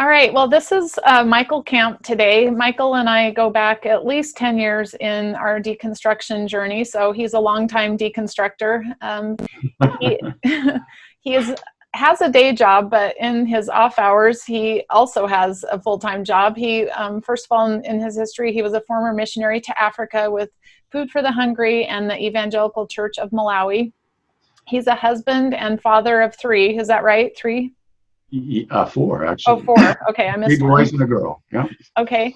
All right. Well, this is Michael Camp today. Michael and I go back at least 10 years in our deconstruction journey. So he's a longtime deconstructor. He, has a day job, but in his off hours, he also has a full-time job. He, first of all, in his history, he was a former missionary to Africa with Food for the Hungry and the Evangelical Church of Malawi. He's a husband and father of 3. Is that right? 3? 4, actually. Oh, 4. Okay, I missed 3 boys and a girl. Yeah. Okay.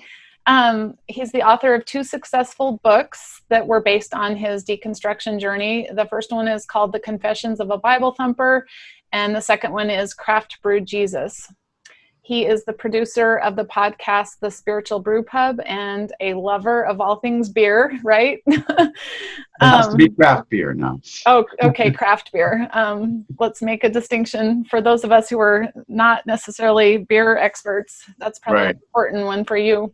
He's the author of 2 successful books that were based on his deconstruction journey. The first one is called The Confessions of a Bible Thumper, and the second one is Craft Brewed Jesus. He is the producer of the podcast, The Spiritual Brew Pub, and a lover of all things beer, right? It has to be craft beer now. Oh, okay, craft beer. Let's make a distinction for those of us who are not necessarily beer experts. That's probably an important one for you.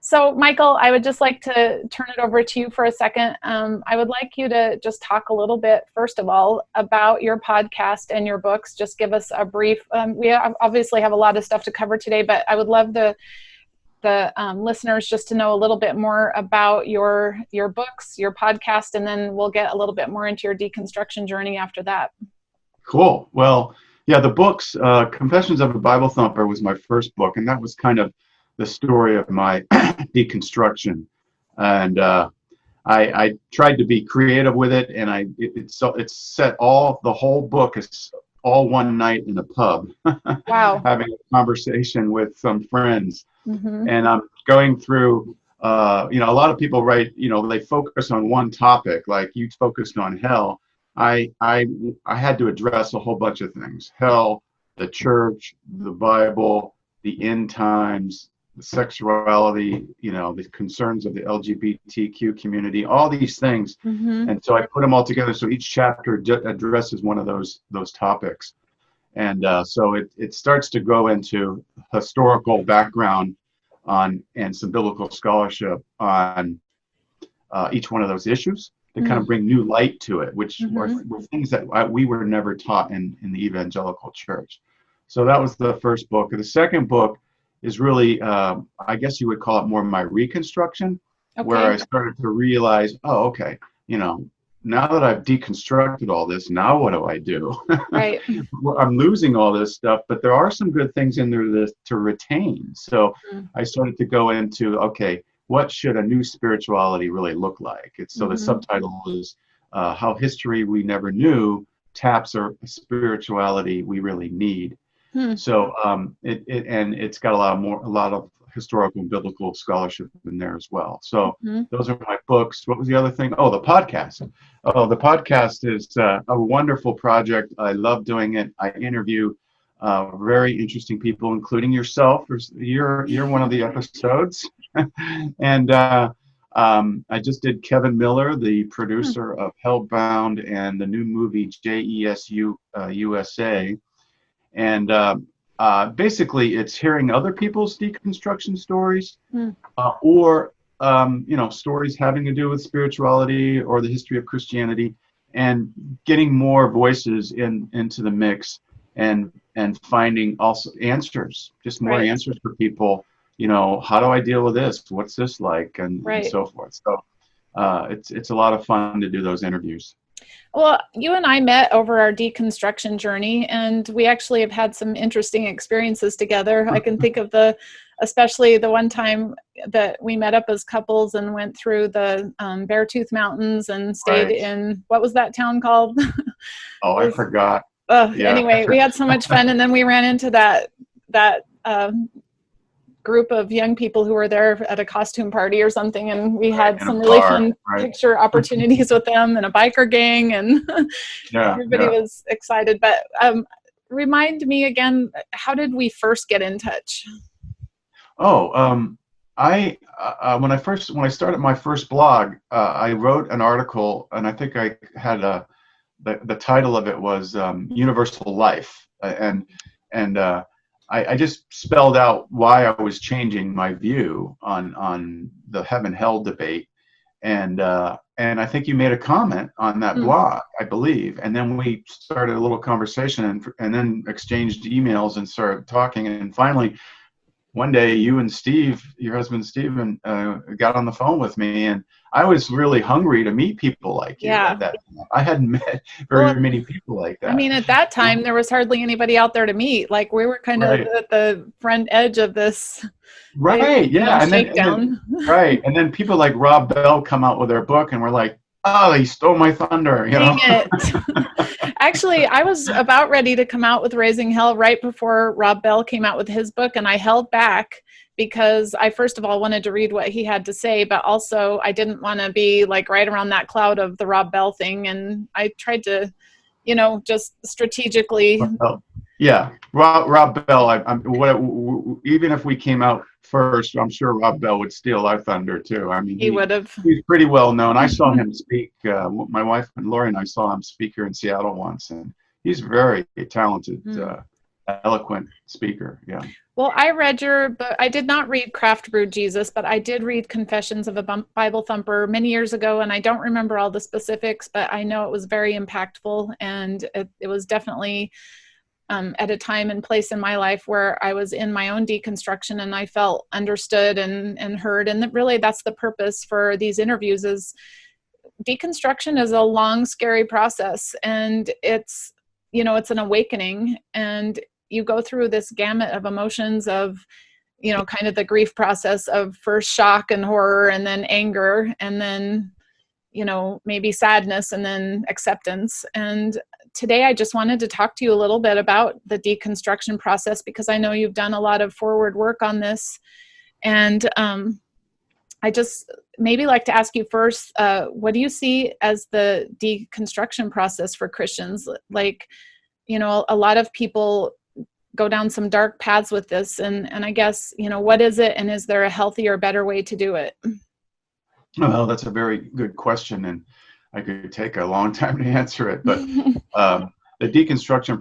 So, Michael, I would just like to turn it over to you for a second. I would like you to just talk a little bit, first of all, about your podcast and your books. Just give us a brief. We obviously have a lot of stuff to cover today, but I would love the listeners just to know a little bit more about your books, your podcast, and then we'll get a little bit more into your deconstruction journey after that. Cool. Well, yeah, the books, Confessions of a Bible Thumper was my first book, and that was kind of the story of my deconstruction, and I tried to be creative with it, and it's set the whole book is all one night in a pub. Wow. Having a conversation with some friends, mm-hmm. and I'm going through. A lot of people write. They focus on one topic, like you focused on hell. I had to address a whole bunch of things: hell, the church, the Bible, the end times, the sexuality, the concerns of the LGBTQ community, all these things. Mm-hmm. And so I put them all together. So each chapter addresses one of those topics. And so it starts to go into historical background on and some biblical scholarship on each one of those issues to kind of bring new light to it, which were things that we were never taught in the evangelical church. So that was the first book. And the second book is really, I guess you would call it more my reconstruction, where I started to realize, okay, now that I've deconstructed all this, now what do I do? Right. I'm losing all this stuff, but there are some good things in there to retain. So I started to go into, okay, what should a new spirituality really look like? So the subtitle is How History We Never Knew Taps Our Spirituality We Really Need. So it's got a lot of historical and biblical scholarship in there as well. So those are my books. What was the other thing? Oh, the podcast. Oh, the podcast is a wonderful project. I love doing it. I interview very interesting people, including yourself. You're one of the episodes, and I just did Kevin Miller, the producer of Hellbound and the new movie JESU USA. And basically, it's hearing other people's deconstruction stories, or stories having to do with spirituality or the history of Christianity, and getting more voices into the mix, and finding also answers, just more answers for people. How do I deal with this? What's this like, and so forth. So it's a lot of fun to do those interviews. Well, you and I met over our deconstruction journey, and we actually have had some interesting experiences together. I can think of especially the one time that we met up as couples and went through the Beartooth Mountains and stayed in, what was that town called? Oh, I forgot. Anyway, we had so much fun, and then we ran into that group of young people who were there at a costume party or something, and we had some really fun picture opportunities with them, and a biker gang, and everybody was excited. But remind me again, how did we first get in touch? When I started my first blog, I wrote an article, and I think I had the title of it was Universal Life, and I just spelled out why I was changing my view on the heaven-hell debate, and and I think you made a comment on that blog, I believe. And then we started a little conversation and then exchanged emails and started talking. And finally, one day you and Steve, your husband Steven, got on the phone with me, and I was really hungry to meet people like you at that time. I hadn't met very many people like that. I mean, at that time, there was hardly anybody out there to meet. Like, we were kind of at the front edge of this. Right. Yeah. Shakedown. Right. And then people like Rob Bell come out with their book, and we're like, oh, he stole my thunder. Dang it. Actually, I was about ready to come out with Raising Hell right before Rob Bell came out with his book, and I held back because I first of all wanted to read what he had to say, but also I didn't want to be like right around that cloud of the Rob Bell thing, and I tried to, just strategically. Yeah, Rob Bell. Even if we came out first, I'm sure Rob Bell would steal our thunder too. I mean, he would have. He's pretty well known. I saw him speak. My wife and Lori and I saw him speak here in Seattle once, and he's very talented, eloquent speaker. Yeah. Well, I read your book. I did not read Craft Brewed Jesus, but I did read Confessions of a Bible Thumper many years ago, and I don't remember all the specifics, but I know it was very impactful, and it was definitely at a time and place in my life where I was in my own deconstruction, and I felt understood and heard. And really, that's the purpose for these interviews. Is deconstruction is a long, scary process, and it's an awakening, and you go through this gamut of emotions of, kind of the grief process of first shock and horror, and then anger, and then, maybe sadness, and then acceptance. And today I just wanted to talk to you a little bit about the deconstruction process, because I know you've done a lot of forward work on this. And I just maybe like to ask you first, what do you see as the deconstruction process for Christians? Like, a lot of people go down some dark paths with this, and I guess, what is it, and is there a healthier, better way to do it? Well, that's a very good question, and I could take a long time to answer it. But the deconstruction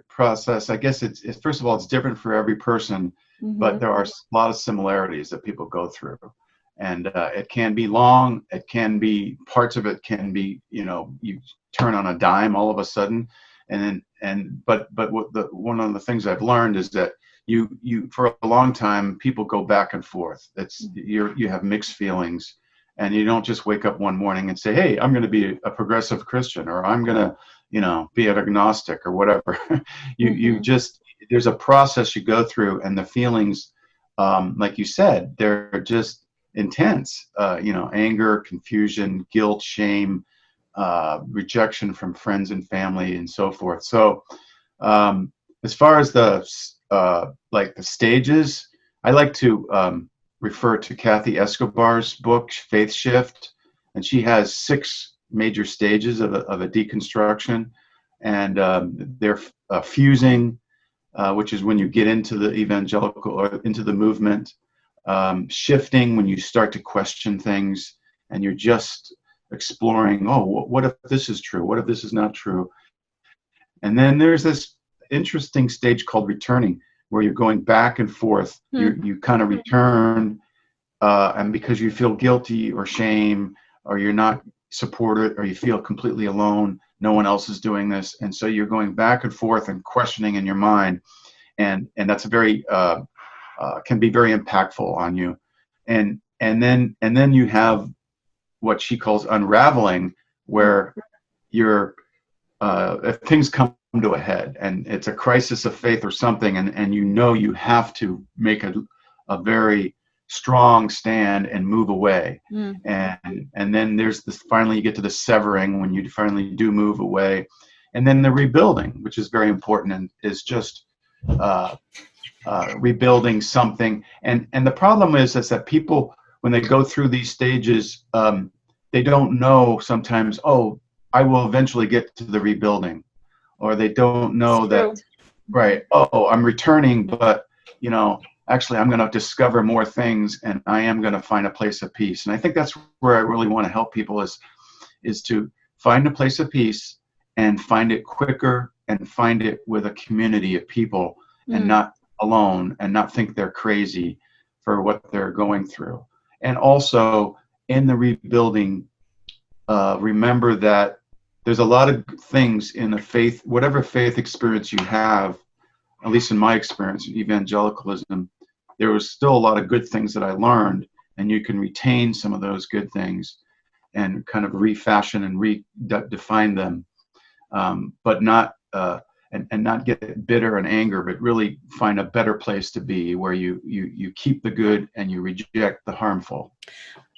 process, I guess it's first of all, it's different for every person, but there are a lot of similarities that people go through. And it can be long. It can be, parts of it can be, you turn on a dime all of a sudden. But one of the things I've learned is that you for a long time, people go back and forth. You have mixed feelings, and you don't just wake up one morning and say, hey, I'm going to be a progressive Christian, or I'm going to, be an agnostic, or whatever. You just, there's a process you go through, and the feelings, like you said, they're just intense, anger, confusion, guilt, shame, rejection from friends and family, and so forth. So as far as the stages, I like to refer to Kathy Escobar's book, Faith Shift, and she has 6 major stages of a deconstruction, and they're fusing, which is when you get into the evangelical or into the movement, shifting, when you start to question things and you're just exploring, what if this is true? What if this is not true? And then there's this interesting stage called returning, where you're going back and forth. You kind of return, and because you feel guilty or shame, or you're not supported, or you feel completely alone, no one else is doing this, and so you're going back and forth and questioning in your mind, and that's very can be very impactful on you. And then you have what she calls unraveling, where you're if things come to a head and it's a crisis of faith or something, and you have to make a very strong stand and move away. And then there's this, finally you get to the severing, when you finally do move away, and then the rebuilding, which is very important, and is just rebuilding something. And the problem is that people, when they go through these stages, they don't know sometimes, I will eventually get to the rebuilding, or they don't know that, right, I'm returning, but actually I'm going to discover more things, and I am going to find a place of peace. And I think that's where I really want to help people, is to find a place of peace, and find it quicker, and find it with a community of people, and not alone, and not think they're crazy for what they're going through. And also in the rebuilding, remember that there's a lot of things in the faith, whatever faith experience you have, at least in my experience in evangelicalism, there was still a lot of good things that I learned, and you can retain some of those good things and kind of refashion and redefine them, but not and not get bitter and anger, but really find a better place to be where you keep the good and you reject the harmful.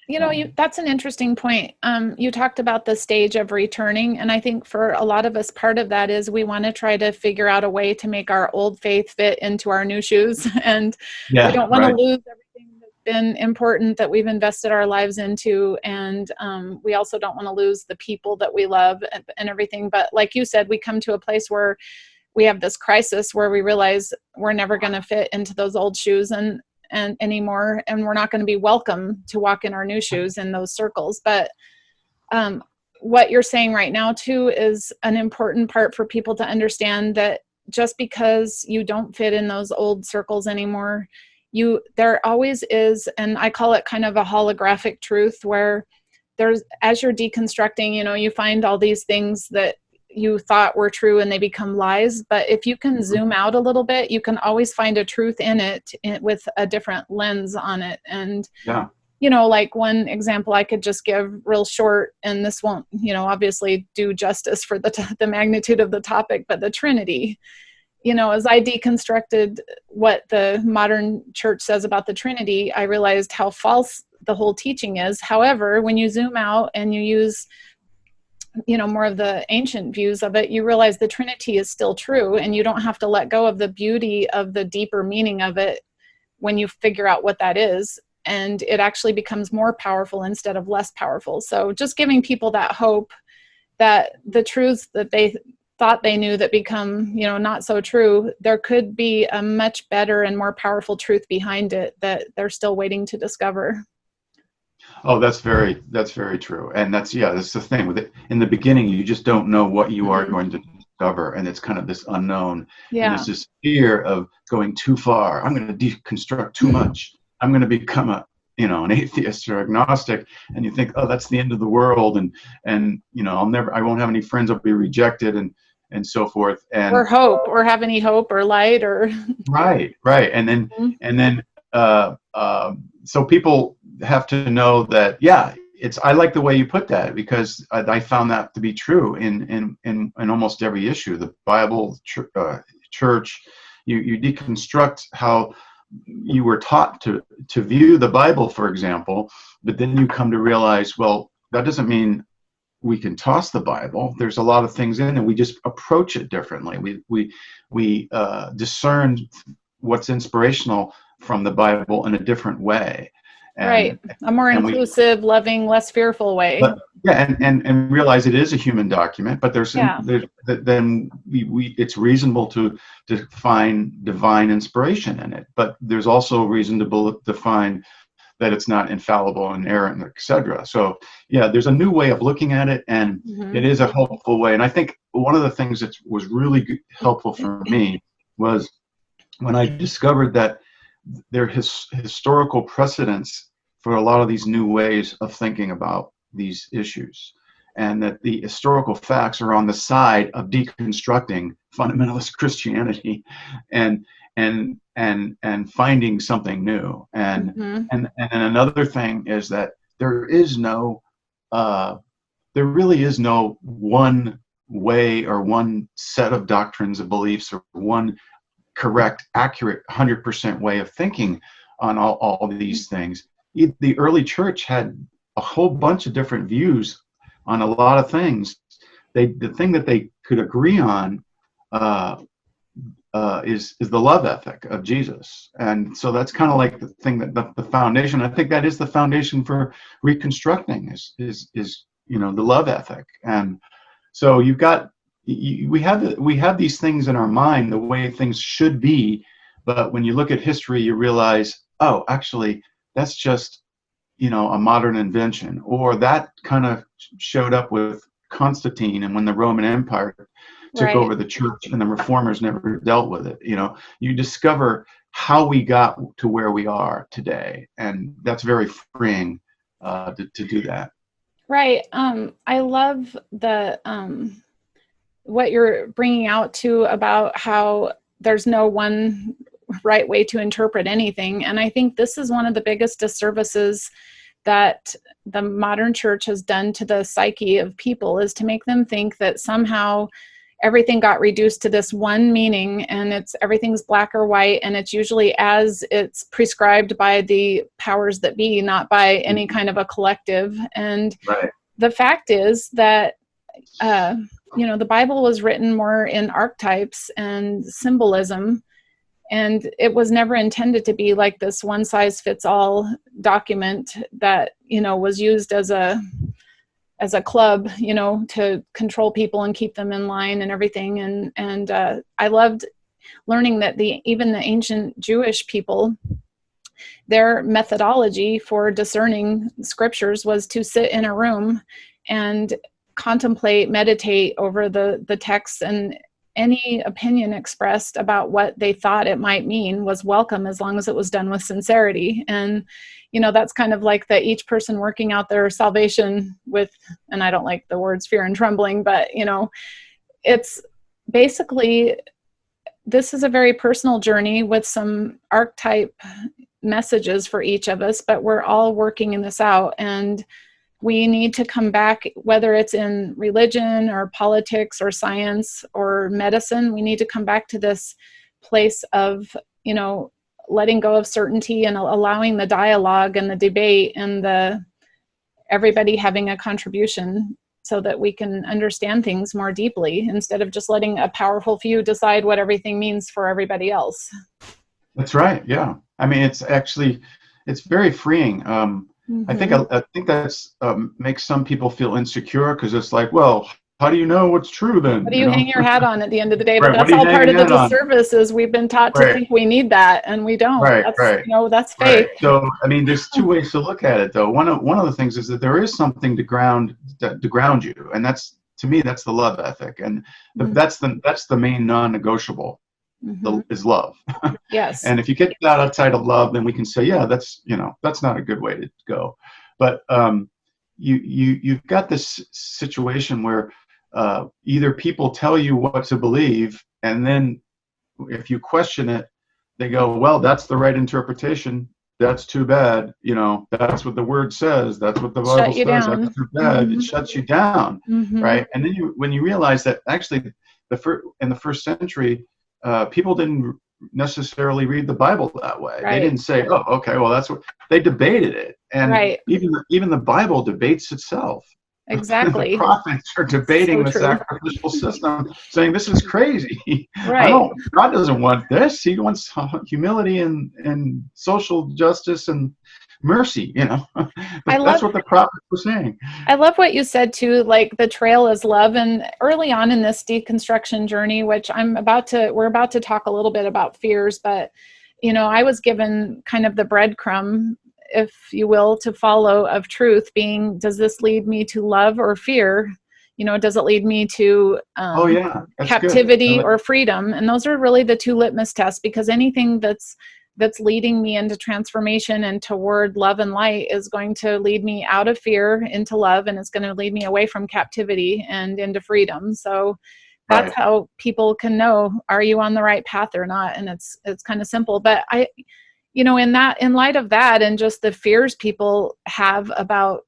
You know, that's an interesting point. You talked about the stage of returning, and I think for a lot of us, part of that is we want to try to figure out a way to make our old faith fit into our new shoes, and we don't want to lose everything that's been important that we've invested our lives into, and we also don't want to lose the people that we love and everything. But like you said, we come to a place where we have this crisis where we realize we're never going to fit into those old shoes and anymore, and we're not going to be welcome to walk in our new shoes in those circles. But what you're saying right now too is an important part for people to understand, that just because you don't fit in those old circles anymore, there always is, and I call it kind of a holographic truth, where there's, as you're deconstructing, you know, you find all these things that you thought were true and they become lies. But if you can zoom out a little bit, you can always find a truth in it with a different lens on it. And, you know, like one example I could just give real short, and this won't, you know, obviously do justice for the magnitude of the topic, but the Trinity. You know, as I deconstructed what the modern church says about the Trinity, I realized how false the whole teaching is. However, when you zoom out and you use, you know, more of the ancient views of it, you realize the Trinity is still true, and you don't have to let go of the beauty of the deeper meaning of it when you figure out what that is. And it actually becomes more powerful instead of less powerful. So just giving people that hope that the truths that they thought they knew that become, you know, not so true, there could be a much better and more powerful truth behind it that they're still waiting to discover. Oh, that's very true. And that's the thing with it. In the beginning, you just don't know what you are going to discover. And it's kind of this unknown. Yeah. And there's this fear of going too far. I'm going to deconstruct too much. I'm going to become an atheist or agnostic. And you think, oh, that's the end of the world. And you know, I won't have any friends. I'll be rejected and so forth. And or hope, or have any hope or light or. Right. And then, so people have to know that, I like the way you put that, because I found that to be true in almost every issue. The Bible, church, you deconstruct how you were taught to view the Bible, for example, but then you come to realize, well, that doesn't mean we can toss the Bible. There's a lot of things in it. We just approach it differently. We discern what's inspirational from the Bible in a different way. Right. A more inclusive, loving, less fearful way. But, and realize it is a human document, but it's reasonable to find divine inspiration in it. But there's also reason to find that it's not infallible and inerrant, etc. So there's a new way of looking at it, and it is a helpful way. And I think one of the things that was really helpful for me was when I discovered that there is historical precedents for a lot of these new ways of thinking about these issues, and that the historical facts are on the side of deconstructing fundamentalist Christianity and finding something new. And another thing is that there really is no one way or one set of doctrines of beliefs or one correct, accurate, 100% way of thinking on all of these things. The early church had a whole bunch of different views on a lot of things. The thing that they could agree on is the love ethic of Jesus. And so that's kind of like the thing that the foundation. I think that is the foundation for reconstructing is the love ethic. And so we have these things in our mind, the way things should be, but when you look at history, you realize, oh, actually, that's just, a modern invention, or that kind of showed up with Constantine, and when the Roman Empire took over the church, and the reformers never dealt with it. You discover how we got to where we are today, and that's very freeing to do that. Right. I love the what you're bringing out too about how there's no one right way to interpret anything. And I think this is one of the biggest disservices that the modern church has done to the psyche of people, is to make them think that somehow everything got reduced to this one meaning, and everything's black or white, and it's usually as it's prescribed by the powers that be, not by any kind of a collective. And Right. the fact is that the Bible was written more in archetypes and symbolism, and it was never intended to be like this one size fits all document that was used as a club, to control people and keep them in line and everything. And I loved learning that even the ancient Jewish people, their methodology for discerning scriptures was to sit in a room and contemplate, meditate over the texts, and any opinion expressed about what they thought it might mean was welcome, as long as it was done with sincerity. And that's kind of like each person working out their salvation with, and I don't like the words fear and trembling, but it's basically, this is a very personal journey with some archetype messages for each of us, but we're all working in this out. And we need to come back, whether it's in religion or politics or science or medicine, we need to come back to this place of, letting go of certainty and allowing the dialogue and the debate and everybody having a contribution, so that we can understand things more deeply, instead of just letting a powerful few decide what everything means for everybody else. That's right. Yeah. I mean, it's very freeing. Mm-hmm. I think that's makes some people feel insecure, because it's like, well, how do you know what's true then? What do you hang your hat on at the end of the day? Right. But that's all part of the disservice, is we've been taught to think we need that, and we don't. Right. That's fake. Right. So, I mean, there's two ways to look at it, though. One of the things is that there is something to ground you, and to me, that's the love ethic, and that's the main non-negotiable. Is love. Yes. And if you get that outside of love, then we can say, yeah, that's not a good way to go. But you've got this situation where either people tell you what to believe, and then if you question it, they go, well, that's the right interpretation. That's too bad. That's what the word says. That's what the Bible says. Down. That's too bad. It shuts you down, right? And then when you realize that actually in the first century, people didn't necessarily read the Bible that way. Right. They didn't say, oh, okay, well, that's what they debated it. And even the Bible debates itself. Exactly. The prophets are debating the sacrificial system, saying this is crazy. Right. God doesn't want this. He wants humility and social justice and mercy, That's what the prophets were saying. I love what you said too, like the trail is love. And early on in this deconstruction journey, which we're about to talk a little bit about fears, but I was given kind of the breadcrumb, if you will, to follow, of truth being, does this lead me to love or fear? Does it lead me to captivity or freedom? And those are really the two litmus tests, because anything that's leading me into transformation and toward love and light is going to lead me out of fear into love, and it's going to lead me away from captivity and into freedom. So that's how people can know, are you on the right path or not? And it's kind of simple. But in light of that, and just the fears people have about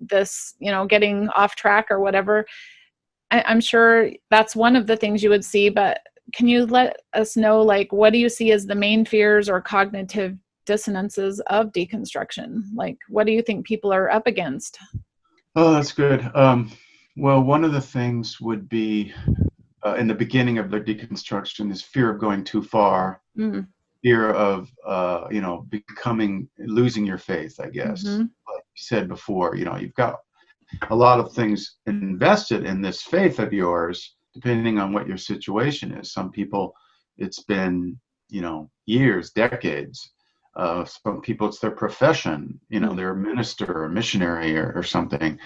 this, getting off track or whatever, I'm sure that's one of the things you would see. But can you let us know, like, what do you see as the main fears or cognitive dissonances of deconstruction? Like, what do you think people are up against? Oh, that's good. Well, one of the things would be in the beginning of the deconstruction is fear of going too far, fear of losing your faith, I guess. Like you said before, you've got a lot of things invested in this faith of yours, depending on what your situation is. Some people, it's been, years, decades. Some people, it's their profession. They're a minister or a missionary or something.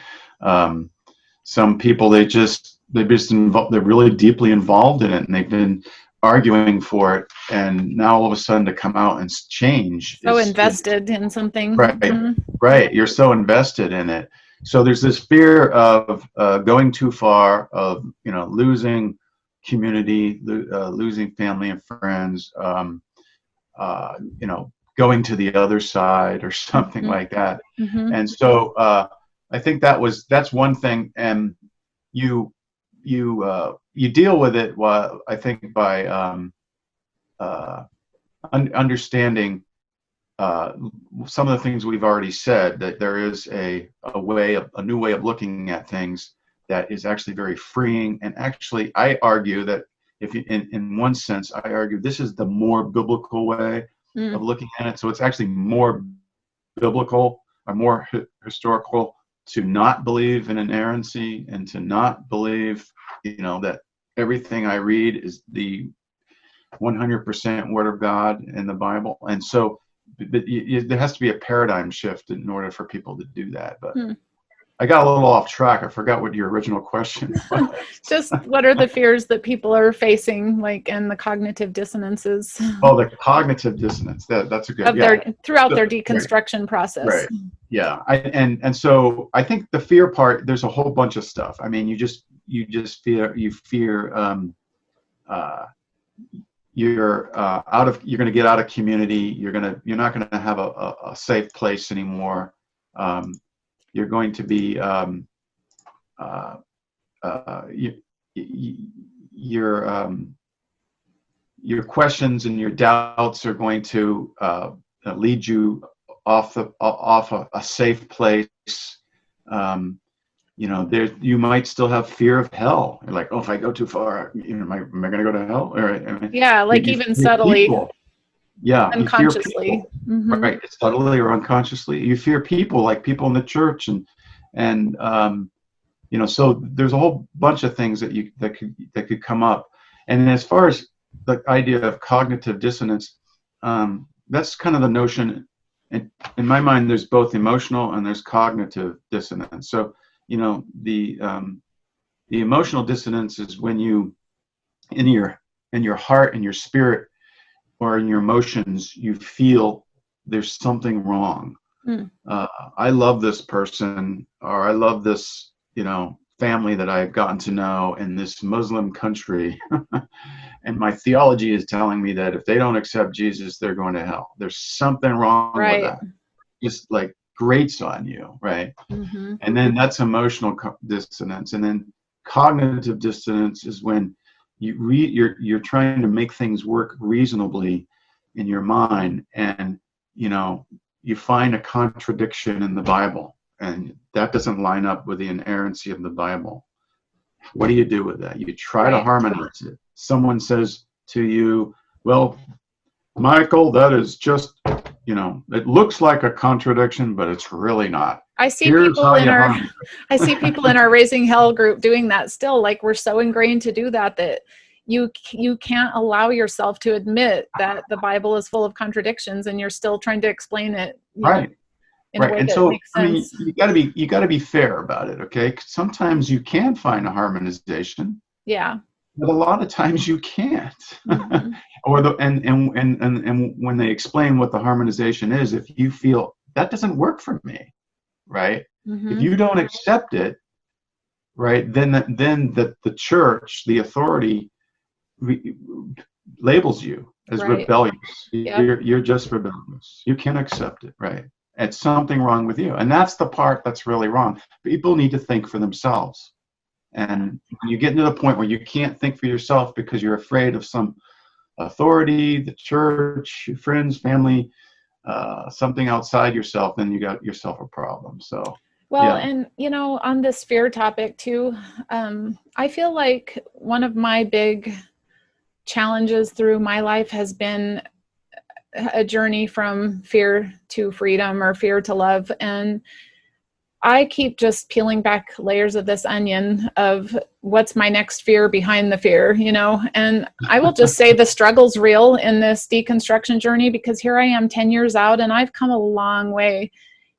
Some people, they're really deeply involved in it, and they've been arguing for it. And now all of a sudden to come out and change. So invested in something. Right. Right. You're so invested in it. So there's this fear of going too far, of losing community, losing family and friends, going to the other side or something like that. And so I think that's one thing, and you deal with it, I think, by understanding some of the things we've already said, that there is a new way of looking at things that is actually very freeing. And actually, I argue that in one sense, I argue this is the more biblical way of looking at it. So it's actually more biblical or more historical to not believe in inerrancy, and to not believe, that everything I read is the 100% Word of God in the Bible. And so there has to be a paradigm shift in order for people to do that. But I got a little off track. I forgot what your original question was. Just what are the fears that people are facing, like, and the cognitive dissonances? Oh, the cognitive dissonance. That's a good, throughout their deconstruction process. Right. Yeah. And so I think the fear part, there's a whole bunch of stuff. I mean, you fear you're going to get out of community. You're not going to have a safe place anymore. You're going to be your questions and your doubts are going to lead you off a safe place. You might still have fear of hell. You're like, oh, if I go too far, am I going to go to hell? Or, even subtly. People. Yeah, unconsciously. Right, subtly or unconsciously. You fear people, like people in the church, and so there's a whole bunch of things that could come up. And as far as the idea of cognitive dissonance, that's kind of the notion. In my mind, there's both emotional and there's cognitive dissonance. So the emotional dissonance is when you, in your heart and your spirit, or in your emotions, you feel there's something wrong. I love this person, or I love this, family that I've gotten to know in this Muslim country. And my theology is telling me that if they don't accept Jesus, they're going to hell. There's something wrong with that. Just like grates on you, right? And then that's emotional dissonance. And then cognitive dissonance is when you're trying to make things work reasonably in your mind, and you find a contradiction in the Bible, and that doesn't line up with the inerrancy of the Bible. What do you do with that? You try to harmonize it. Someone says to you, well, Michael, that is just, it looks like a contradiction, but it's really not. I see people in our Raising Hell group doing that still. Like, we're so ingrained to do that you can't allow yourself to admit that the Bible is full of contradictions, and you're still trying to explain it in a way that makes sense. You got to be fair about it, okay? Sometimes you can find a harmonization. Yeah. But a lot of times you can't. And when they explain what the harmonization is, if you feel that doesn't work for me, right? If you don't accept it, right, then the church, the authority, labels you as rebellious. You're just rebellious. You can't accept it, right? It's something wrong with you, and that's the part that's really wrong. People need to think for themselves. And when you get to the point where you can't think for yourself because you're afraid of some authority, the church, your friends, family, something outside yourself, then you got yourself a problem. So, and on this fear topic too, I feel like one of my big challenges through my life has been a journey from fear to freedom, or fear to love. And I keep just peeling back layers of this onion of what's my next fear behind the fear, and I will just say the struggle's real in this deconstruction journey, because here I am 10 years out and I've come a long way.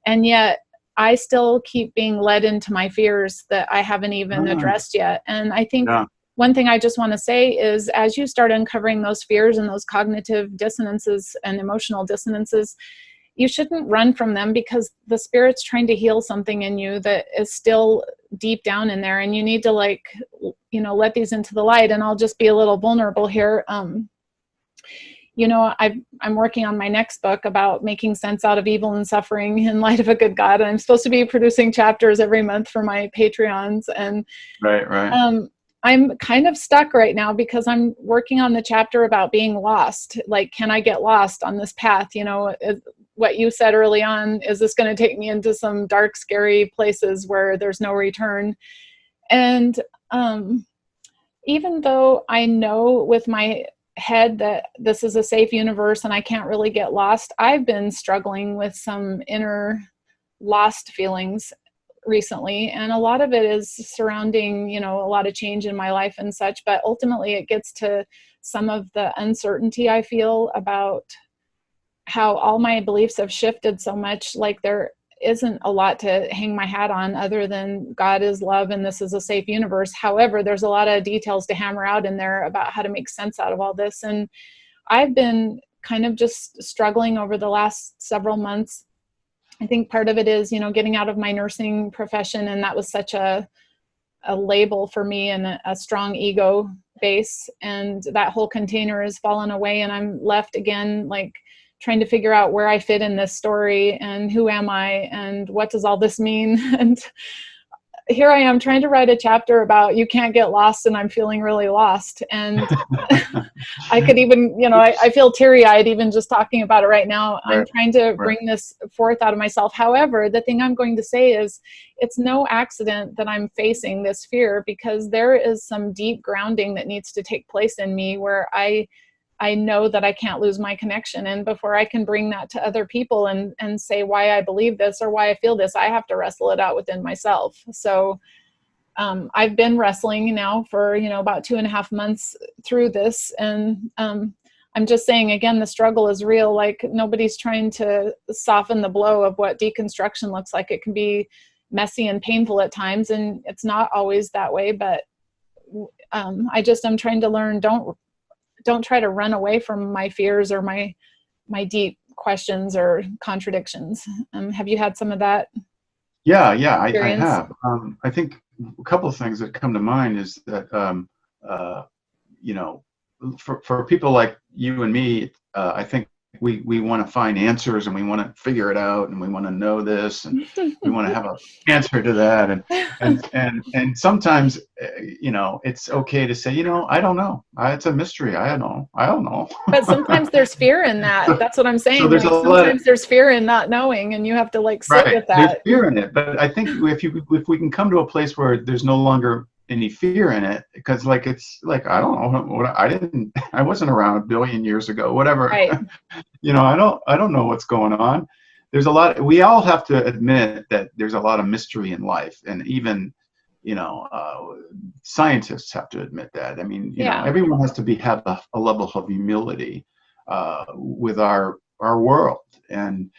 And yet I still keep being led into my fears that I haven't even addressed yet. And I think one thing I just want to say is, as you start uncovering those fears and those cognitive dissonances and emotional dissonances, you shouldn't run from them, because the Spirit's trying to heal something in you that is still deep down in there, and you need to let these into the light. And I'll just be a little vulnerable here. I'm working on my next book about making sense out of evil and suffering in light of a good God. And I'm supposed to be producing chapters every month for my Patreons. And right. I'm kind of stuck right now because I'm working on the chapter about being lost. Like, can I get lost on this path? What you said early on, is this going to take me into some dark, scary places where there's no return? And even though I know with my head that this is a safe universe and I can't really get lost, I've been struggling with some inner lost feelings recently, and a lot of it is surrounding a lot of change in my life and such. But ultimately it gets to some of the uncertainty I feel about how all my beliefs have shifted so much. Like, there isn't a lot to hang my hat on other than God is love and this is a safe universe. However, there's a lot of details to hammer out in there about how to make sense out of all this. And I've been kind of just struggling over the last several months. I think part of it is, getting out of my nursing profession. And that was such a label for me and a strong ego base. And that whole container has fallen away. And I'm left again, like, trying to figure out where I fit in this story and who am I and what does all this mean? And here I am trying to write a chapter about you can't get lost, and I'm feeling really lost. And I could even, I feel teary-eyed even just talking about it right now. Right. I'm trying to bring this forth out of myself. However, the thing I'm going to say is it's no accident that I'm facing this fear, because there is some deep grounding that needs to take place in me where I know that I can't lose my connection. And before I can bring that to other people and say why I believe this or why I feel this, I have to wrestle it out within myself. So I've been wrestling now for, about 2.5 months through this. And I'm just saying, again, the struggle is real. Like, nobody's trying to soften the blow of what deconstruction looks like. It can be messy and painful at times, and it's not always that way. But I'm trying to learn, don't try to run away from my fears or my deep questions or contradictions. Have you had some of that? Yeah, I have. I think a couple of things that come to mind is that, for people like you and me, I think we want to find answers, and we want to figure it out, and we want to know this, and we want to have an answer to that, and sometimes it's okay to say, I don't know, it's a mystery, I don't know. But sometimes there's fear in that. That's what I'm saying. So there's fear in not knowing, and you have to sit with that. There's fear in it, but I think if we can come to a place where there's no longer any fear in it, because it's like, I don't know what I wasn't around 1 billion years ago, whatever. Right. I don't know what's going on. There's a lot. We all have to admit that there's a lot of mystery in life, and even scientists have to admit that. I mean, everyone has to have a level of humility with our world, and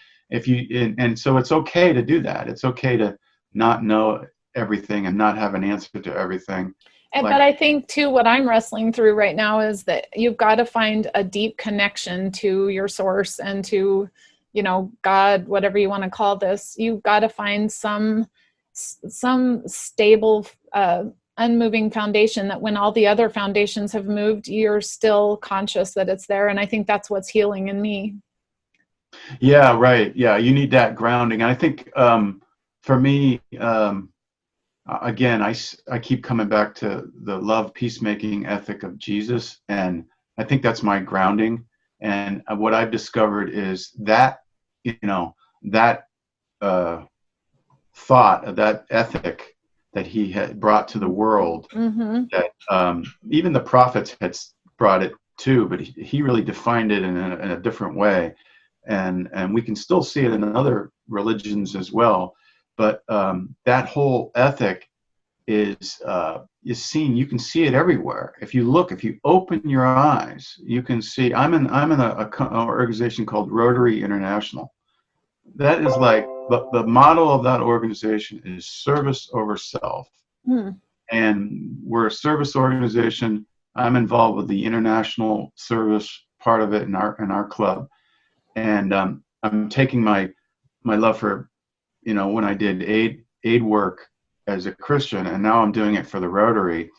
so it's okay to do that. It's okay to not know everything and not have an answer to everything. But I think too, what I'm wrestling through right now is that you've got to find a deep connection to your source and to, God, whatever you want to call this. You've got to find some stable, unmoving foundation that when all the other foundations have moved, you're still conscious that it's there. And I think that's what's healing in me. Yeah, right. Yeah, you need that grounding. And I think for me, again, I keep coming back to the love, peacemaking ethic of Jesus, and I think that's my grounding. And what I've discovered is that, that thought, that ethic that he had brought to the world, that even the prophets had brought it too, but he really defined it in a different way, and we can still see it in other religions as well. But that whole ethic is seen. You can see it everywhere. If you open your eyes, you can see. I'm in an organization called Rotary International. That is like the model of that organization is service over self. And we're a service organization. I'm involved with the international service part of it in our club. And I'm taking my love for, when I did aid work as a Christian, and now I'm doing it for the Rotary,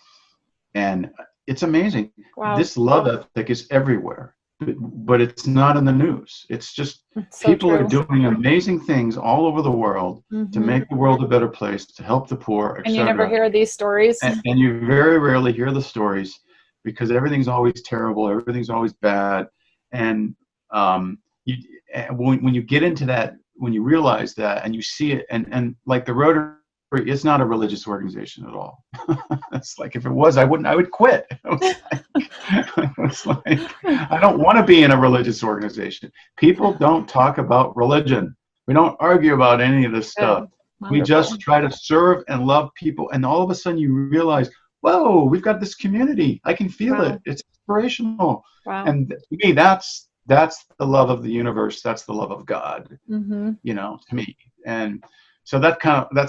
and it's amazing. Wow. This love ethic is everywhere, but it's not in the news. It's just people are doing amazing things all over the world to make the world a better place, to help the poor, etc. And you never hear these stories. And you very rarely hear the stories, because everything's always terrible, everything's always bad. And when you get into that, when you realize that and you see it, and like the Rotary, it's not a religious organization at all. It's like, if it was, I would quit. It's like, I don't want to be in a religious organization. People don't talk about religion. We don't argue about any of this stuff. We just try to serve and love people. And all of a sudden you realize, whoa, we've got this community. I can feel it. It's inspirational. Wow. And to me, that's the love of the universe. That's the love of God, to me. And so that's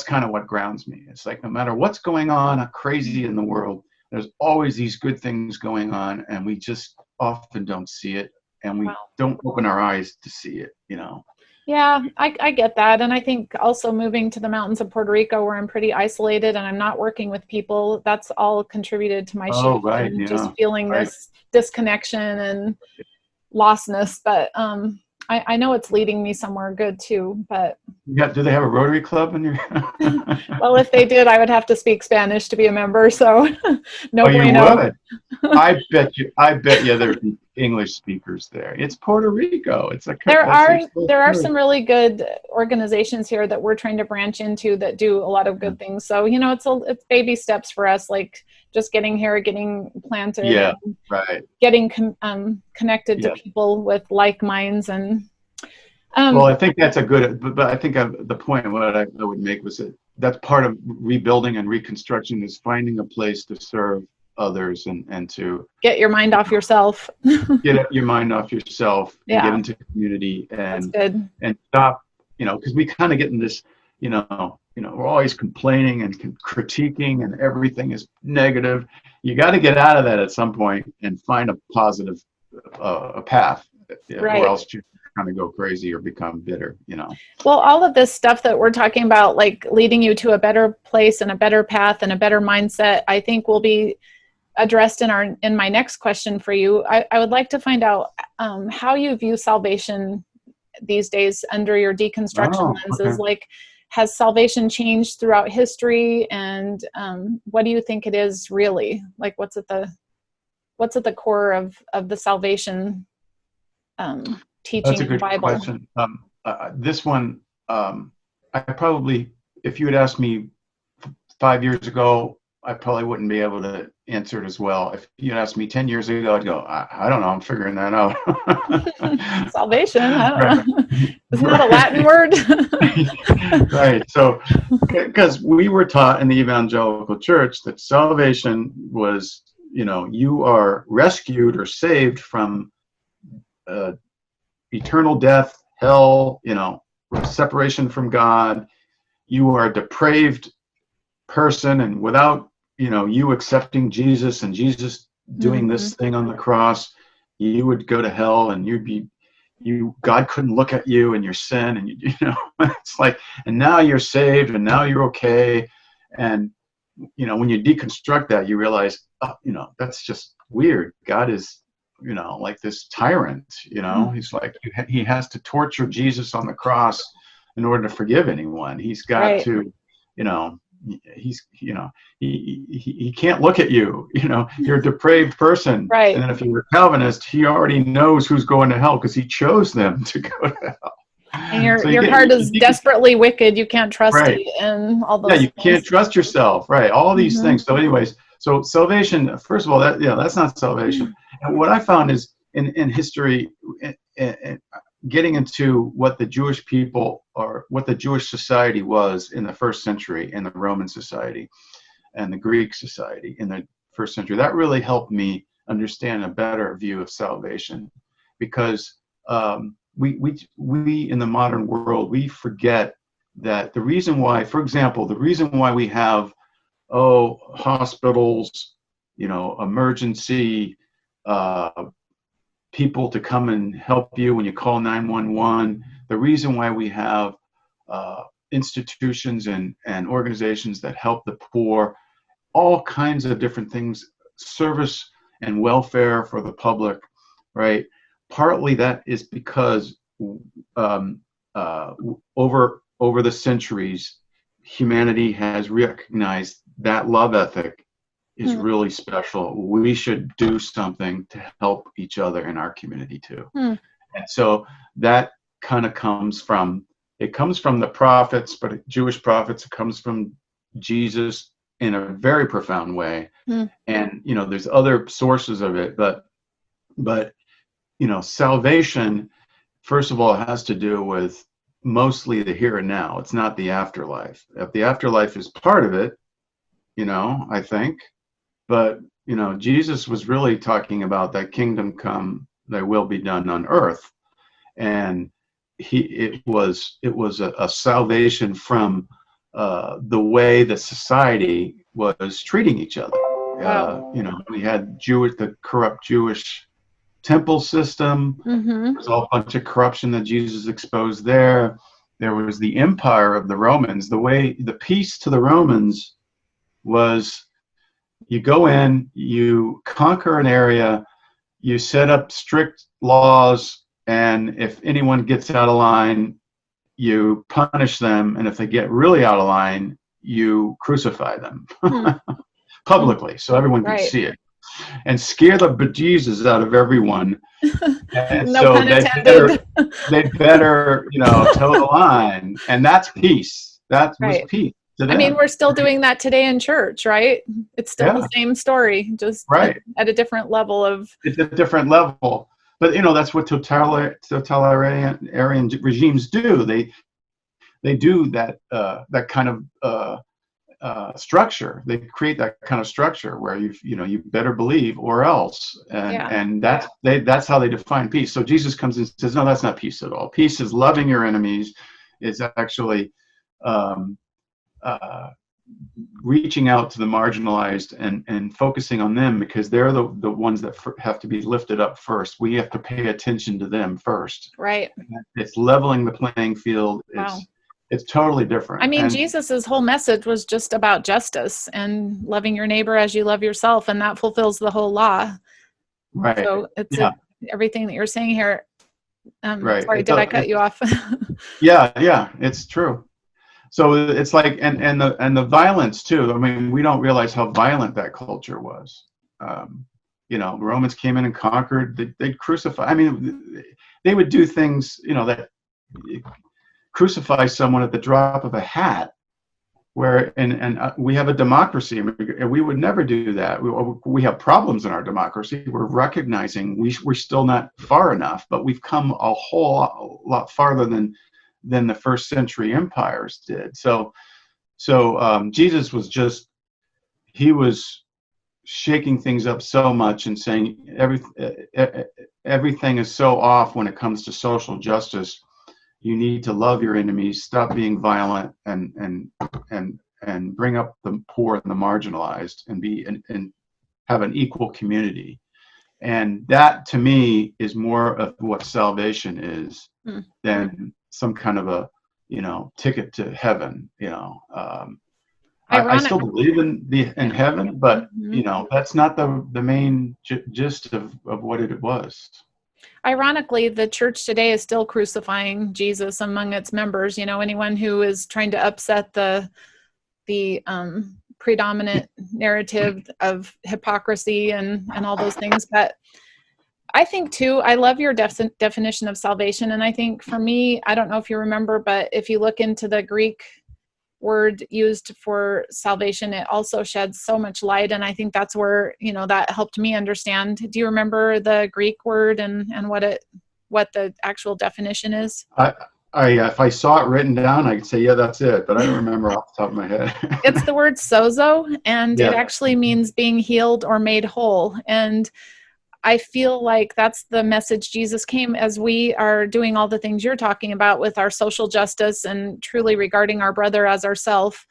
kind of what grounds me. It's like, no matter what's going on crazy in the world, there's always these good things going on, and we just often don't see it, and we don't open our eyes to see it, Yeah, I get that. And I think also moving to the mountains of Puerto Rico, where I'm pretty isolated and I'm not working with people, that's all contributed to my shift. And just feeling this disconnection and lostness. But I know it's leading me somewhere good too. But do they have a Rotary Club in your? Well, if they did, I would have to speak Spanish to be a member. So no bueno. You would. I bet you there's English speakers there. It's Puerto Rico. There are some really good organizations here that we're trying to branch into that do a lot of good things. So it's baby steps for us, like just getting here, getting planted, getting connected to people with like minds. And well, I think that's a good. But I think the point what I would make was that's part of rebuilding and reconstruction, is finding a place to serve others and to get your mind off yourself. Get your mind off yourself and get into community and stop, because we kind of get in this, we're always complaining and critiquing, and everything is negative. You got to get out of that at some point and find a positive path, or else you kind of go crazy or become bitter, Well, all of this stuff that we're talking about, like leading you to a better place and a better path and a better mindset, I think will be addressed in my next question for you. I would like to find out how you view salvation these days under your deconstruction lenses. Okay. Like, has salvation changed throughout history, and what do you think it is really? Like, what's at the core of the salvation teaching? That's a good Bible? Question. This one, I probably, if you had asked me 5 years ago, I probably wouldn't be able to answer it as well. If you asked me 10 years ago, I'd go, I don't know, I'm figuring that out. Salvation, I don't know. Isn't that a Latin word? Right. So, because we were taught in the Evangelical Church that salvation was, you are rescued or saved from eternal death, hell, separation from God. You are a depraved person, and without you accepting Jesus and Jesus doing this thing on the cross, you would go to hell, and God couldn't look at you and your sin, and it's like, and now you're saved, and now you're okay. And when you deconstruct that, you realize, that's just weird. God is like this tyrant. He's like, he has to torture Jesus on the cross in order to forgive anyone. He's got to he can't look at you, you're a depraved person. Right. And then if you're a Calvinist, he already knows who's going to hell because he chose them to go to hell. And your heart is desperately wicked. You can't trust it, and all those you can't trust yourself. Right. All these things. So anyways, so salvation, first of all, that's not salvation. And what I found is in history, getting into what the Jewish people, or what the Jewish society was in the first century, in the Roman society and the Greek society in the first century, that really helped me understand a better view of salvation. Because we in the modern world, we forget that the reason why, for example, the reason why we have hospitals, emergency people to come and help you when you call 911. The reason why we have institutions and organizations that help the poor, all kinds of different things, service and welfare for the public, right? Partly that is because over the centuries, humanity has recognized that love ethic is really special. We should do something to help each other in our community too. And so that kind of comes from the prophets, but Jewish prophets. It comes from Jesus in a very profound way. And there's other sources of it, but salvation, first of all, has to do with mostly the here and now. It's not the afterlife. If the afterlife is part of it, I think, but Jesus was really talking about that kingdom come, thy will be done on earth, and it was a salvation from the way the society was treating each other. Wow. We had the corrupt Jewish temple system. There's all a bunch of corruption that Jesus exposed there. There was the empire of the Romans. The peace to the Romans was, you go in, you conquer an area, you set up strict laws, and if anyone gets out of line, you punish them, and if they get really out of line, you crucify them publicly, so everyone can see it, and scare the bejesus out of everyone. And no so pun intended. they better toe the line, and that's peace. That was peace to them. I mean, we're still doing that today in church, right? It's still the same story, just at a different level of. It's a different level. But that's what totalitarian regimes do. They do that kind of structure. They create that kind of structure where you better believe or else, and that's how they define peace. So Jesus comes and says, no, that's not peace at all. Peace is loving your enemies. It's actually reaching out to the marginalized and focusing on them, because they're the ones that have to be lifted up first. We have to pay attention to them first. Right. It's leveling the playing field. Wow. It's totally different. I mean, Jesus's whole message was just about justice and loving your neighbor as you love yourself, and that fulfills the whole law. Right. So it's everything that you're saying here. Right. Sorry, did I cut you off? Yeah, it's true. So it's like, and the violence too. I mean, we don't realize how violent that culture was. The Romans came in and conquered. They'd crucify. I mean, they would do things, that crucify someone at the drop of a hat. Where and we have a democracy, and we would never do that. We have problems in our democracy. We're recognizing we're still not far enough, but we've come a whole lot farther than the first century empires did. So Jesus was he was shaking things up so much and saying everything is so off when it comes to social justice. You need to love your enemies, stop being violent, and bring up the poor and the marginalized, and have an equal community. And that, to me, is more of what salvation is than some kind of a ticket to heaven. I still believe in heaven, but that's not the main gist of what it was. Ironically, the church today is still crucifying Jesus among its members. Anyone who is trying to upset the predominant narrative of hypocrisy and all those things. But I think too, I love your definition of salvation. And I think for me, I don't know if you remember, but if you look into the Greek word used for salvation, it also sheds so much light. And I think that's where, that helped me understand. Do you remember the Greek word and what the actual definition is? If I saw it written down, I could say, yeah, that's it. But I don't remember off the top of my head. It's the word sozo, and it actually means being healed or made whole. And I feel like that's the message Jesus came as we are doing all the things you're talking about with our social justice and truly regarding our brother as ourself.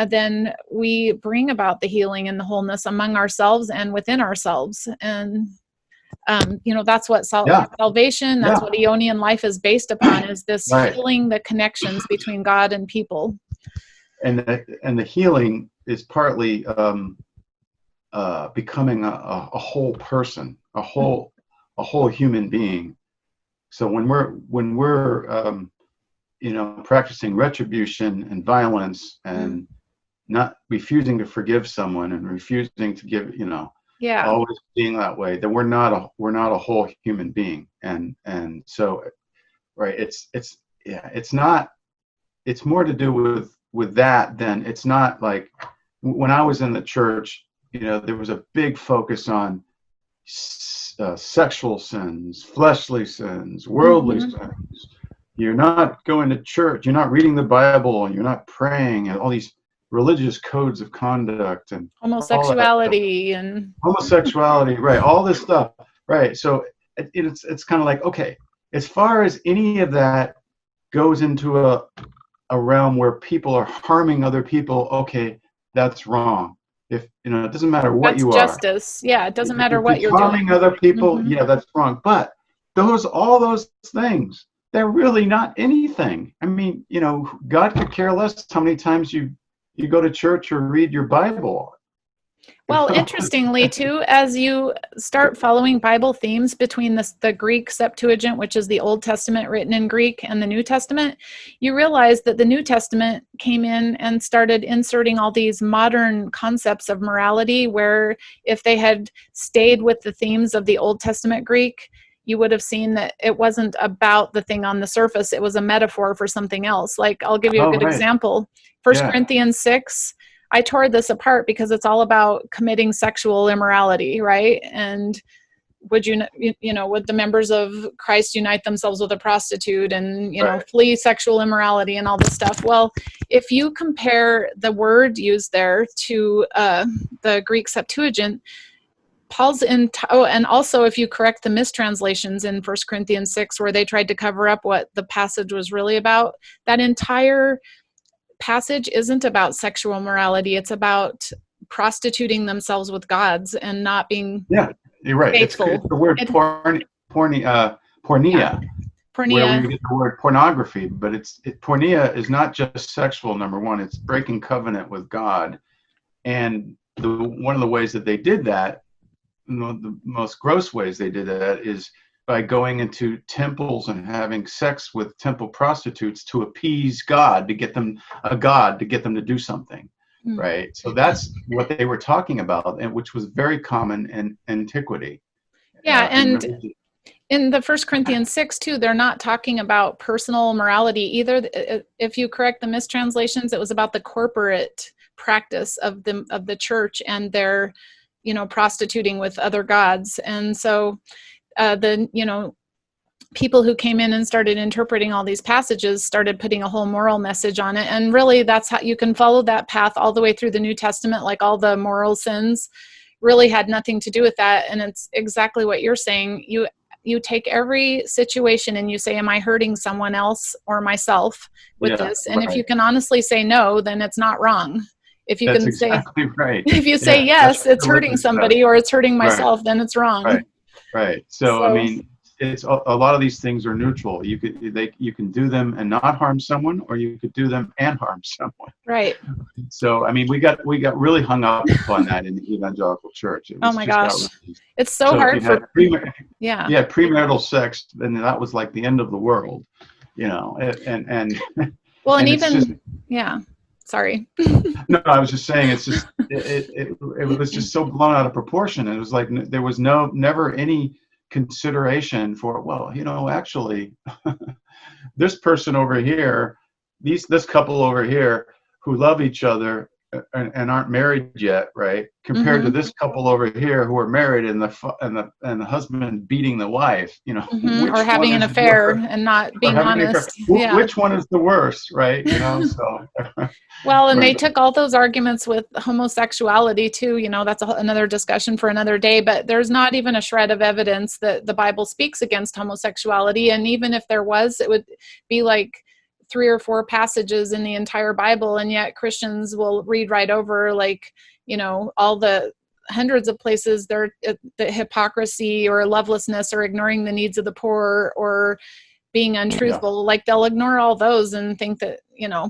Then we bring about the healing and the wholeness among ourselves and within ourselves. And That's what salvation, that's what Eonian life is based upon, is this healing the connections between God and people. And the healing is partly becoming a whole person, a whole human being. So when we're practicing retribution and violence and not refusing to forgive someone and refusing to give, always being that way, then we're not a whole human being. And so, right, it's more to do with that than, it's not like when I was in the church, there was a big focus on sexual sins, fleshly sins, worldly sins. You're not going to church, you're not reading the Bible, and you're not praying, and all these religious codes of conduct and homosexuality, right, all this stuff, right? So it's kind of like, okay, as far as any of that goes into a realm where people are harming other people, okay, that's wrong. If it doesn't matter what you are. That's justice. Yeah, it doesn't matter what you're harming doing. Other people, yeah, that's wrong. But all those things, they're really not anything. I mean, God could care less how many times you go to church or read your Bible. Well, interestingly, too, as you start following Bible themes between the Greek Septuagint, which is the Old Testament written in Greek, and the New Testament, you realize that the New Testament came in and started inserting all these modern concepts of morality, where if they had stayed with the themes of the Old Testament Greek, you would have seen that it wasn't about the thing on the surface. It was a metaphor for something else. Like, I'll give you a good example. 1 Corinthians 6, I tore this apart because it's all about committing sexual immorality, right? And would would the members of Christ unite themselves with a prostitute and, flee sexual immorality and all this stuff? Well, if you compare the word used there to the Greek Septuagint, Paul's and also if you correct the mistranslations in 1 Corinthians 6, where they tried to cover up what the passage was really about, that entire passage isn't about sexual morality. It's about prostituting themselves with gods and not being you're right. faithful. It's the word porneia. Porneia. Where we get the word pornography, but porneia is not just sexual. Number one, it's breaking covenant with God, and one of the ways that they did that, the most gross ways they did that, is by going into temples and having sex with temple prostitutes to appease God, to get them to do something, right? So that's what they were talking about, and which was very common in antiquity. Yeah, and in the 1 Corinthians 6 too, they're not talking about personal morality either. If you correct the mistranslations, it was about the corporate practice of the church and their, prostituting with other gods. And so people who came in and started interpreting all these passages started putting a whole moral message on it. And really, that's how you can follow that path all the way through the New Testament. Like, all the moral sins really had nothing to do with that. And it's exactly what you're saying. You take every situation and you say, am I hurting someone else or myself with this? And if you can honestly say no, then it's not wrong. If you That's can exactly say, right. If you say yes, it's hurting somebody or it's hurting myself, then it's wrong. Right. So I mean, it's a lot of these things are neutral. You can do them and not harm someone, or you could do them and harm someone. Right. So I mean, we got really hung up on that in the evangelical church. Oh my gosh, it's so hard for premarital sex, and that was like the end of the world, and well, and even just, sorry. No, I was just saying, it's just it was just so blown out of proportion. It was like there was never any consideration for, well, actually, this person over here, this couple over here who love each other and aren't married yet, right? Compared to this couple over here who are married, and the husband beating the wife, or having an affair and not being honest. Which one is the worst, right? So. Well, and they took all those arguments with homosexuality too. That's another discussion for another day. But there's not even a shred of evidence that the Bible speaks against homosexuality, and even if there was, it would be like 3 or 4 passages in the entire Bible, and yet Christians will read right over all the hundreds of places, the hypocrisy or lovelessness or ignoring the needs of the poor or being untruthful. Like they'll ignore all those and think that,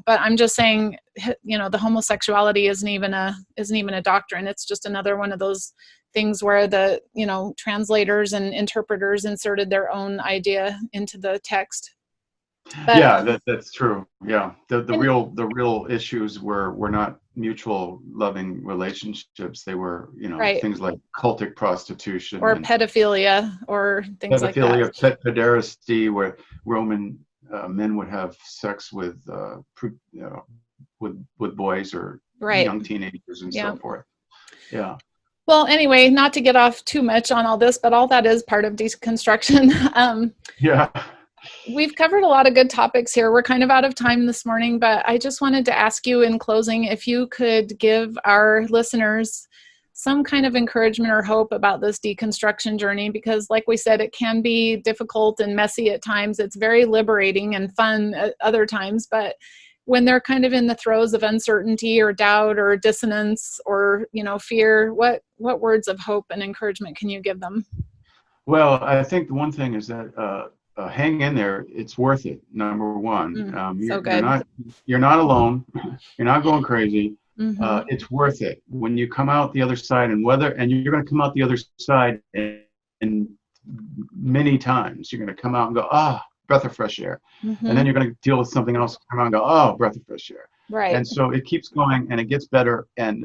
but I'm just saying, the homosexuality isn't even a doctrine. It's just another one of those things where the, translators and interpreters inserted their own idea into the text. But, yeah, that's true. Yeah. The real issues were not mutual loving relationships. They were, right. things like cultic prostitution or pedophilia or things like that. Pedophilia, pederasty, where Roman men would have sex with boys or young teenagers and so forth. Yeah. Well, anyway, not to get off too much on all this, but all that is part of deconstruction. Yeah. We've covered a lot of good topics here. We're kind of out of time this morning, but I just wanted to ask you in closing if you could give our listeners some kind of encouragement or hope about this deconstruction journey, because like we said, it can be difficult and messy at times. It's very liberating and fun at other times, but when they're kind of in the throes of uncertainty or doubt or dissonance or, fear, what words of hope and encouragement can you give them? Well, I think the one thing is that hang in there. It's worth it. Number one, you're not alone. You're not going crazy. Mm-hmm. It's worth it. When you come out the other side, and you're going to come out the other side, and many times you're going to come out and go, breath of fresh air. Mm-hmm. And then you're going to deal with something else, come out and go, breath of fresh air. Right. And so it keeps going and it gets better, and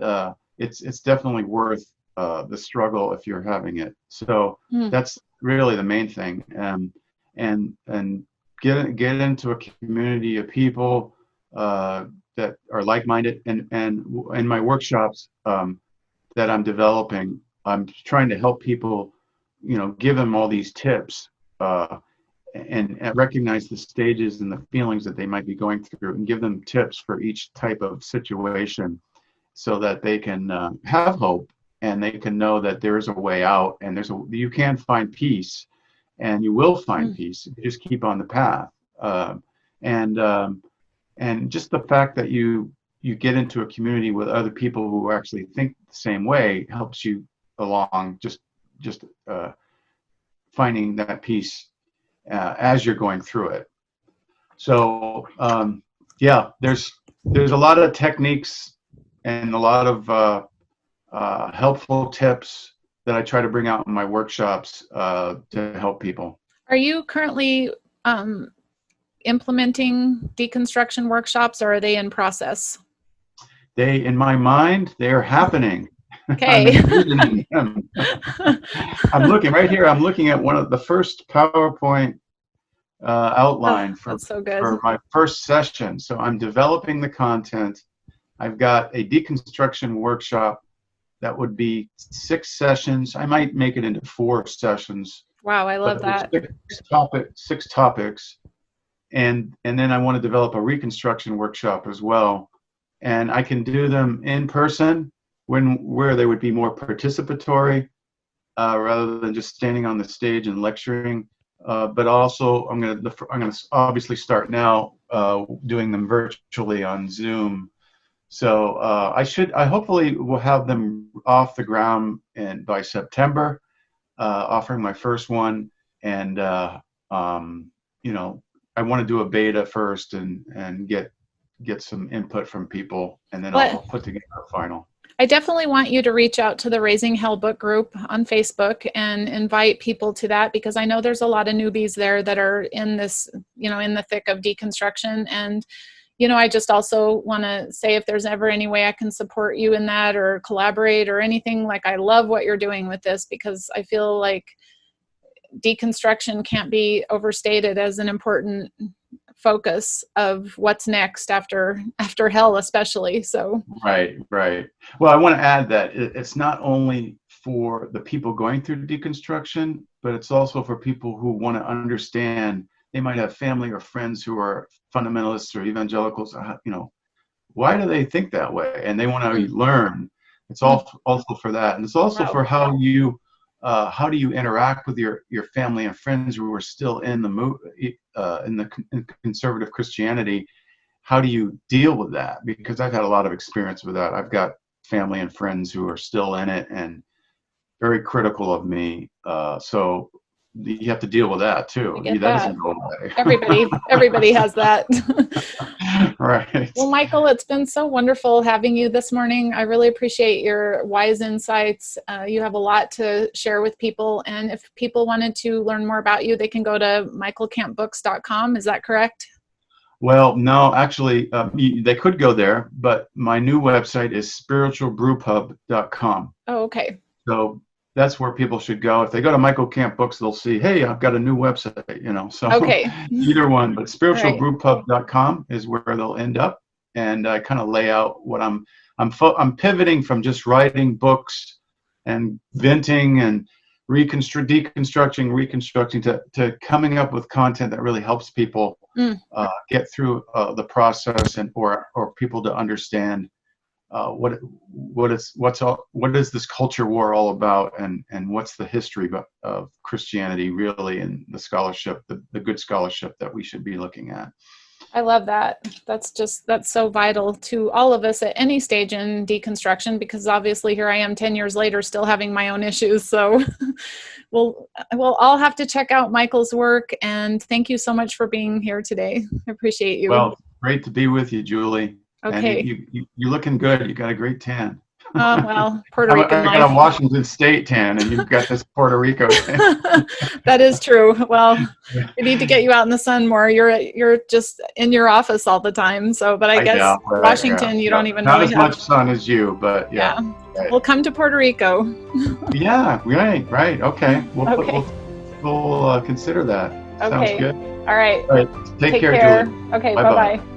it's definitely worth the struggle if you're having it. So that's really the main thing. And get into a community of people that are like-minded, and in my workshops that I'm developing, I'm trying to help people, give them all these tips and recognize the stages and the feelings that they might be going through, and give them tips for each type of situation so that they can have hope, and they can know that there is a way out, and you can find peace. And you will find peace if you just keep on the path. And just the fact that you get into a community with other people who actually think the same way helps you along, just finding that peace as you're going through it. So there's a lot of techniques and a lot of helpful tips that I try to bring out in my workshops to help people. Are you currently implementing deconstruction workshops, or are they in process? In my mind, they're happening. Okay. I'm looking right here. I'm looking at one of the first PowerPoint outline for my first session. So I'm developing the content. I've got a deconstruction workshop that would be 6 sessions. I might make it into 4 sessions. Wow, I love that. 6 topics. And then I want to develop a reconstruction workshop as well. And I can do them in person where they would be more participatory rather than just standing on the stage and lecturing. But also I'm going to obviously start now doing them virtually on Zoom. So I hopefully will have them off the ground by September, offering my first one. And, I want to do a beta first and get some input from people, and then I'll put together a final. I definitely want you to reach out to the Raising Hell book group on Facebook and invite people to that, because I know there's a lot of newbies there that are in this, in the thick of deconstruction. And I just also want to say, if there's ever any way I can support you in that or collaborate or anything, like, I love what you're doing with this, because I feel like deconstruction can't be overstated as an important focus of what's next after hell, especially. So right. Well, I want to add that it's not only for the people going through deconstruction, but it's also for people who want to understand. They might have family or friends who are fundamentalists or evangelicals. Why do they think that way? And they want to learn. It's also for that, and it's also for how do you interact with your family and friends who are still in the conservative Christianity? How do you deal with that? Because I've had a lot of experience with that. I've got family and friends who are still in it and very critical of me. So you have to deal with that too. That doesn't go away. Everybody has that. Right. Well, Michael, it's been so wonderful having you this morning. I really appreciate your wise insights. You have a lot to share with people. And if people wanted to learn more about you, they can go to michaelcampbooks.com. Is that correct? Well, no, actually, they could go there, but my new website is spiritualbrewpub.com. Oh, okay. So that's where people should go. If they go to Michael Camp Books, they'll see, hey, I've got a new website, so okay. Either one, but spiritualbrewpub.com is where they'll end up. And I kind of lay out what I'm pivoting from just writing books and venting and deconstructing, reconstructing to coming up with content that really helps people get through the process or people to understand what is this culture war all about, and what's the history of Christianity really, and the scholarship, the good scholarship that we should be looking at. I love that. That's so vital to all of us at any stage in deconstruction, because obviously here I am 10 years later still having my own issues. So we'll all have to check out Michael's work, and thank you so much for being here today. I appreciate you. Well, great to be with you, Julie. Okay. And you're looking good. You got a great tan. Well, Puerto Rican life. I got a Washington State tan, and you've got this Puerto Rico tan. That is true. Well, we need to get you out in the sun more. You're just in your office all the time. So, but I guess Washington, you don't even not really as much sun as you, but yeah. Right. We'll come to Puerto Rico. Yeah. Right. Okay. We'll consider that. Okay. Sounds good. All right. Take care, Julie. Okay. Bye-bye.